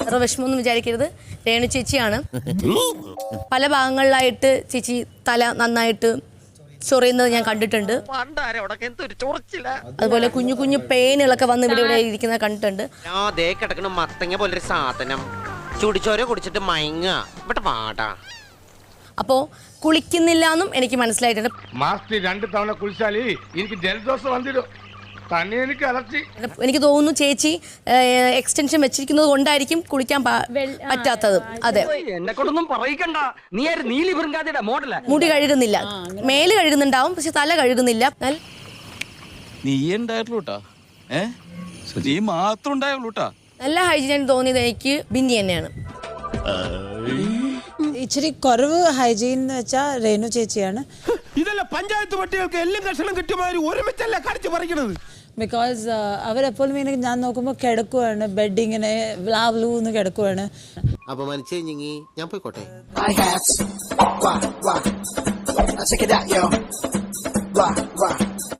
വേറെ വിഷമമൊന്നും വിചാരിക്കരുത്. രേണു ചേച്ചിയാണ്. പല ഭാഗങ്ങളിലായിട്ട് ചേച്ചി തല നന്നായിട്ട് ചൊറിയുന്നത് ഞാൻ കണ്ടിട്ടുണ്ട്. അതുപോലെ കുഞ്ഞു കുഞ്ഞു പെയിനുകളൊക്കെ വന്ന് ഇവിടെ ഇരിക്കുന്നത് കണ്ടിട്ടുണ്ട്. മത്തങ്ങ പോലൊരു സാധനം ചുടിച്ചോര കുടിച്ചിട്ട് മയങ്ങ ഇവിടെ പാടാ. അപ്പോ കുളിക്കുന്നില്ല എന്നും എനിക്ക് മനസ്സിലായിട്ടുണ്ട്. മാസത്തിൽ 2 തവണ കുളിച്ചാലേ എനിക്ക് ജലദോഷം വന്നിടും. തന്നെ എനിക്ക് അലർച്ചി. എനിക്ക് തോന്നുന്നു ചേച്ചി എക്സ്റ്റൻഷൻ വെച്ചിരിക്കുന്നത് കൊണ്ടായിരിക്കും കുളിക്കാൻ പറ്റാത്തത്. അതെ, എന്നെ കൊണ്ടൊന്നും പറയിക്കണ്ട. നീ നീലി വൃങ്കാതിയുടെ മോഡലാ. മുടി കഴുകുന്നില്ല, മേല് കഴുകുന്നുണ്ടാവും, പക്ഷെ തല കഴുകുന്നില്ല. നീ ഉണ്ടായിട്ടുള്ളൂട്ടാ, നീ മാത്രം ഉണ്ടായുള്ളൂട്ടാ. നല്ല ഹൈജീൻ തോന്നിയത് എനിക്ക് ബിന്നി തന്നെയാണ്. ഇച്ചിരി കുറവ് ഹൈജീൻ എന്ന് വെച്ചാൽ രേണു ചേച്ചിയാണ്. ഇതല്ല പഞ്ചായത്ത് പട്ടികൾക്ക് എല്ലാം കഷണം കിട്ടുമാതിരി ഒരുമിച്ചല്ല കടിച്ചു പറിക്കണത്. ബിക്കോസ് അവരെപ്പോഴും ഇങ്ങനെ ഞാൻ നോക്കുമ്പോൾ കിടക്കുവാണ്, ബെഡിങ്ങനെ വ്ലാവ്ലൂന്ന് കിടക്കുവാണ്. അപമാനിച്ചു കഴിഞ്ഞെങ്കിൽ ഞാൻ പോയിക്കോട്ടെ. Check it out, yo. Wah, wah.